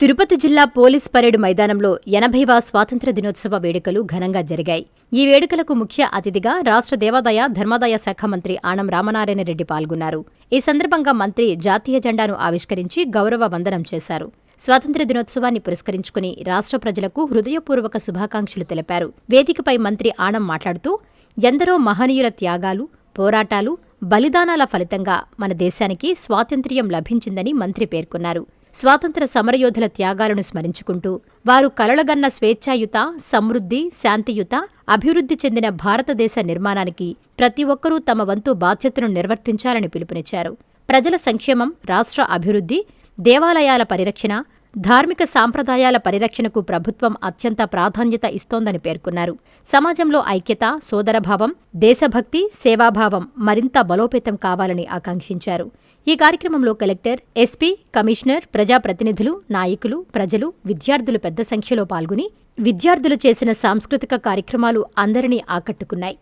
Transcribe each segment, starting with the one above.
తిరుపతి జిల్లా police parade మైదానంలో 80వ స్వాతంత్ర్య దినోత్సవ వేడుకలు ఘనంగా జరిగాయి. ఈ వేడుకలకు ముఖ్య అతిథిగా రాష్ట్ర దేవాదాయ ధర్మాదాయ శాఖ మంత్రి ఆనం రామనారాయణ రెడ్డి పాల్గొన్నారు. ఈ సందర్భంగా మంత్రి జాతీయ జెండాను ఆవిష్కరించి గౌరవ వందనం చేశారు. స్వాతంత్ర్య దినోత్సవాన్ని పురస్కరించుకుని రాష్ట్ర ప్రజలకు హృదయపూర్వక శుభాకాంక్షలు తెలిపారు. వేదికపై మంత్రి ఆనం మాట్లాడుతూ ఎందరో మహనీయుల త్యాగాలు, పోరాటాలు, బలిదానాల ఫలితంగా మన దేశానికి స్వాతంత్ర్యం లభించిందని మంత్రి పేర్కొన్నారు. స్వాతంత్ర్య సమరయోధుల త్యాగాలను స్మరించుకుంటూ వారు కలలుగన్న స్వేచ్ఛాయుత, సమృద్ధి, శాంతియుత, అభివృద్ధి చెందిన భారతదేశ నిర్మాణానికి ప్రతి ఒక్కరూ తమ వంతు బాధ్యతను నిర్వర్తించాలని పిలుపునిచ్చారు. ప్రజల సంక్షేమం, రాష్ట్ర అభివృద్ధి, దేవాలయాల పరిరక్షణ, ధార్మిక సాంప్రదాయాల పరిరక్షణకు ప్రభుత్వం అత్యంత ప్రాధాన్యత ఇస్తోందని పేర్కొన్నారు. సమాజంలో ఐక్యత, సోదరభావం, దేశభక్తి, సేవాభావం మరింత బలోపేతం కావాలని ఆకాంక్షించారు. ఈ కార్యక్రమంలో కలెక్టర్, ఎస్పీ, కమిషనర్, ప్రజాప్రతినిధులు, నాయకులు, ప్రజలు, విద్యార్థులు పెద్ద సంఖ్యలో పాల్గొని విద్యార్థులు చేసిన సాంస్కృతిక కార్యక్రమాలు అందరినీ ఆకట్టుకున్నాయి.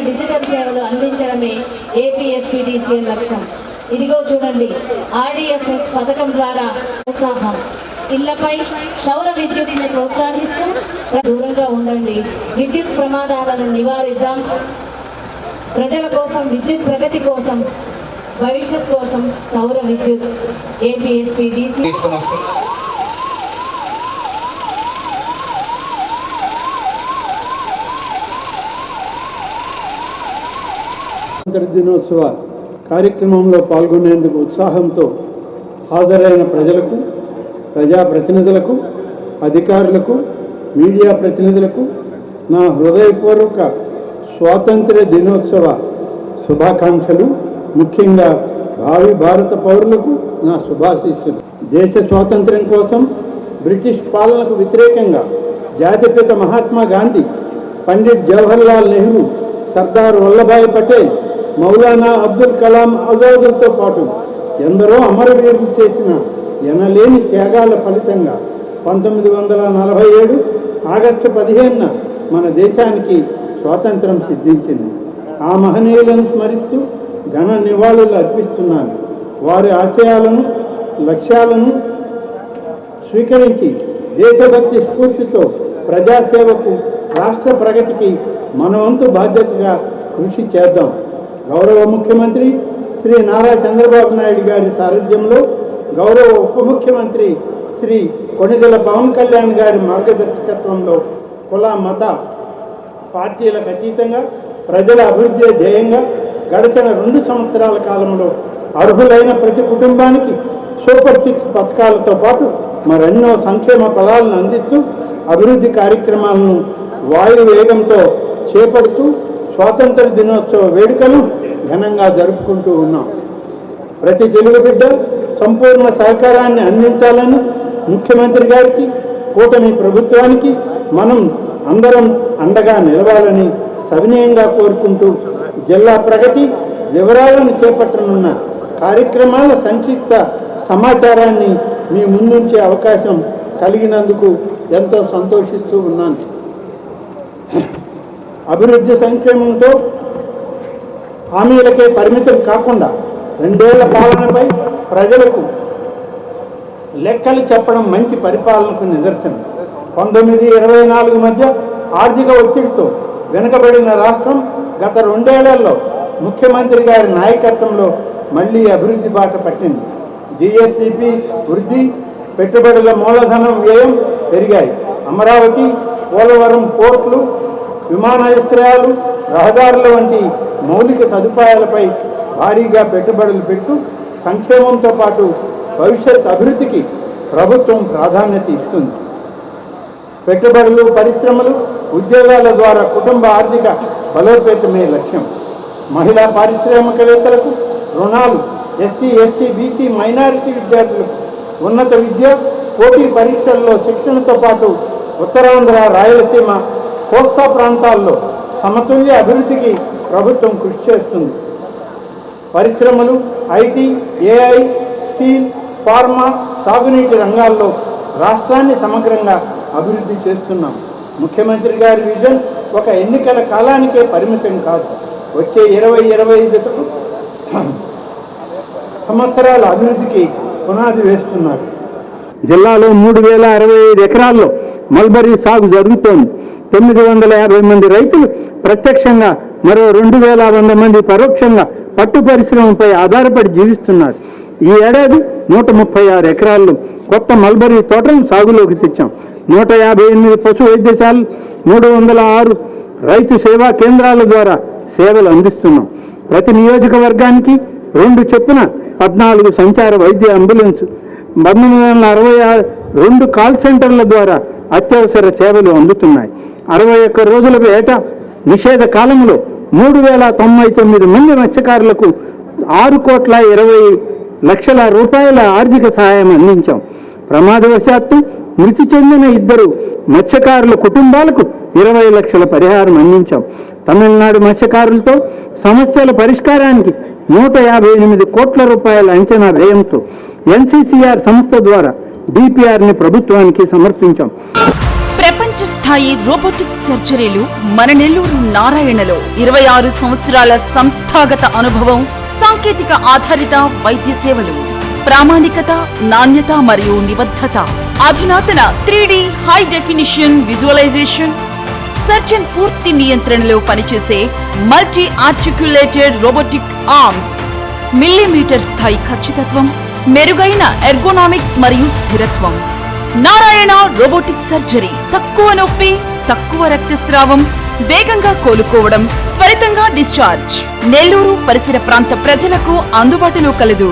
డిజిటల్ సేవలు అందించడమే ఏపీఎస్పీడీసీఎల్ లక్ష్యం. ఇదిగో చూడండి, ఆర్డీఎస్ఎస్ పథకం ద్వారా ప్రోత్సాహం, ఇళ్లపై సౌర విద్యుత్ని ప్రోత్సహిస్తూ దూరంగా ఉండండి, విద్యుత్ ప్రమాదాలను నివారిద్దాం, ప్రజల కోసం, విద్యుత్ ప్రగతి కోసం, భవిష్యత్ కోసం సౌర విద్యుత్. ఏపీఎస్పీడీసీ దినోత్సవ కార్యక్రమంలో పాల్గొనేందుకు ఉత్సాహంతో హాజరైన ప్రజలకు, ప్రజాప్రతినిధులకు, అధికారులకు, మీడియా ప్రతినిధులకు నా హృదయపూర్వక స్వాతంత్ర్య దినోత్సవ శుభాకాంక్షలు. ముఖ్యంగా భావి భారత పౌరులకు నా శుభాశీస్సులు. దేశ స్వాతంత్ర్యం కోసం బ్రిటిష్ పాలనకు వ్యతిరేకంగా జాతిపిత మహాత్మా గాంధీ, పండిట్ జవహర్లాల్ నెహ్రూ, సర్దార్ వల్లభాయ్ పటేల్, మౌలానా అబ్దుల్ కలాం ఆజాదులతో పాటు ఎందరో అమరవీరులు చేసిన ఎనలేని త్యాగాల ఫలితంగా 1947 ఆగస్టు 15న మన దేశానికి స్వాతంత్రం సిద్ధించింది. ఆ మహనీయులను స్మరిస్తూ ఘన నివాళులు అర్పిస్తున్నాను. వారి ఆశయాలను, లక్ష్యాలను స్వీకరించి దేశభక్తి స్ఫూర్తితో ప్రజాసేవకు, రాష్ట్ర ప్రగతికి మనవంతు బాధ్యతగా కృషి చేద్దాం. గౌరవ ముఖ్యమంత్రి శ్రీ నారా చంద్రబాబు నాయుడు గారి సారథ్యంలో, గౌరవ ఉప ముఖ్యమంత్రి శ్రీ కొణిదెల పవన్ కళ్యాణ్ గారి మార్గదర్శకత్వంలో కుల, మత, పార్టీలకు అతీతంగా ప్రజల అభివృద్ధి ధ్యేయంగా గడిచిన 2 సంవత్సరాల కాలంలో అర్హులైన ప్రతి కుటుంబానికి సూపర్ 6 పథకాలతో పాటు మరెన్నో సంక్షేమ ఫలాలను అందిస్తూ అభివృద్ధి కార్యక్రమాలను వాయువేగంతో చేపడుతూ స్వాతంత్ర దినోత్సవ వేడుకలు ఘనంగా జరుపుకుంటూ ఉన్నాం. ప్రతి తెలుగు బిడ్డ సంపూర్ణ సహకారాన్ని అందించాలని ముఖ్యమంత్రి గారికి, కూటమి ప్రభుత్వానికి మనం అందరం అండగా నిలవాలని సవినయంగా కోరుకుంటూ, జిల్లా ప్రగతి వివరాలను చేపట్టనున్న కార్యక్రమాల సంక్షిప్త సమాచారాన్ని మీ ముందుంచే అవకాశం కలిగినందుకు ఎంతో సంతోషిస్తూ ఉన్నాను. అభివృద్ధి సంక్షేమంతో హామీలకే పరిమితం కాకుండా 2 ఏళ్ల పాలనపై ప్రజలకు లెక్కలు చెప్పడం మంచి పరిపాలనకు నిదర్శనం. 1924 మధ్య ఆర్థిక ఒత్తిడితో వెనుకబడిన రాష్ట్రం గత 2 ఏళ్లలో ముఖ్యమంత్రి గారి నాయకత్వంలో మళ్లీ అభివృద్ధి బాట పట్టింది. జీఎస్డీపీ వృద్ధి, పెట్టుబడుల మూలధనం వ్యయం పెరిగాయి. అమరావతి, పోలవరం పోర్టులు, విమానాశ్రయాలు, రహదారుల వంటి మౌలిక సదుపాయాలపై భారీగా పెట్టుబడులు పెట్టు సంక్షేమంతో పాటు భవిష్యత్ అభివృద్ధికి ప్రభుత్వం ప్రాధాన్యత ఇస్తుంది. పెట్టుబడులు, పరిశ్రమలు, ఉద్యోగాల ద్వారా కుటుంబ ఆర్థిక బలోపేతమే లక్ష్యం. మహిళా పారిశ్రామికవేత్తలకు రుణాలు, ఎస్సీ, ఎస్టీ, బీసీ, మైనారిటీ విద్యార్థులకు ఉన్నత విద్య, పోటీ పరీక్షల్లో శిక్షణతో పాటు ఉత్తరాంధ్ర, రాయలసీమ, కోస్తా ప్రాంతాల్లో సమతుల్య అభివృద్ధికి ప్రభుత్వం కృషి చేస్తుంది. పరిశ్రమలు, ఐటీ, ఏఐ, స్టీల్, ఫార్మా, సాగునీటి రంగాల్లో రాష్ట్రాన్ని సమగ్రంగా అభివృద్ధి చేస్తున్నాం. ముఖ్యమంత్రి గారి విజన్ ఒక ఎన్నికల కాలానికే పరిమితం కాదు. వచ్చే 20-25 సంవత్సరాల అభివృద్ధికి పునాది వేస్తున్నారు. జిల్లాలో 3065 ఎకరాల్లో మల్బరీ సాగు జరుగుతోంది. 950 మంది రైతులు ప్రత్యక్షంగా, మరో 2100 మంది పరోక్షంగా పట్టు పరిశ్రమపై ఆధారపడి జీవిస్తున్నారు. ఈ ఏడాది 136 ఎకరాల్లో కొత్త మల్బరీ తోటలను సాగులోకి తెచ్చాం. 158 పశు వైద్యశాలలు, 306 రైతు సేవా కేంద్రాల ద్వారా సేవలు అందిస్తున్నాం. ప్రతి నియోజకవర్గానికి 2 చొప్పున 14 సంచార వైద్య అంబులెన్స్, 1962 కాల్ సెంటర్ల ద్వారా అత్యవసర సేవలు అందుతున్నాయి. 61 రోజుల వేట నిషేధ కాలంలో 3099 మంది మత్స్యకారులకు 6,20,00,000 రూపాయల ఆర్థిక సహాయం అందించాం. ప్రమాదవశాత్తు మృతి చెందిన 2 మత్స్యకారుల కుటుంబాలకు 20 లక్షల పరిహారం అందించాం. తమిళనాడు మత్స్యకారులతో సమస్యల పరిష్కారానికి 158 కోట్ల రూపాయల అంచనా వ్యయంతో ఎన్సీసీఆర్ సంస్థ ద్వారా డిపిఆర్ని ప్రభుత్వానికి సమర్పించాం. ప్రపంచ స్థాయి రోబోటిక్ సర్జరీలు మన నెల్లూరు నారాయణలో 26 సంవత్సరాల సంస్థాగత అనుభవం, సాంకేతిక ఆధారిత వైద్య సేవలు, ప్రామాణికత, నాణ్యత మరియు నిబద్ధత, అధునాతన 3D high definition visualisation, surgeon పూర్తి నియంత్రణలో పనిచేసే multi articulated robotic arms, millimetre స్థాయి ఖచ్చితత్వం, మెరుగైన ఎర్గోనామిక్స్ మరియు స్థిరత్వం. Narayana robotic surgery. తక్కువ నొప్పి, తక్కువ రక్తస్రావం, వేగంగా కోలుకోవడం, త్వరితంగా డిశ్చార్జ్. నెల్లూరు పరిసర ప్రాంత ప్రజలకు అందుబాటులో కలదు.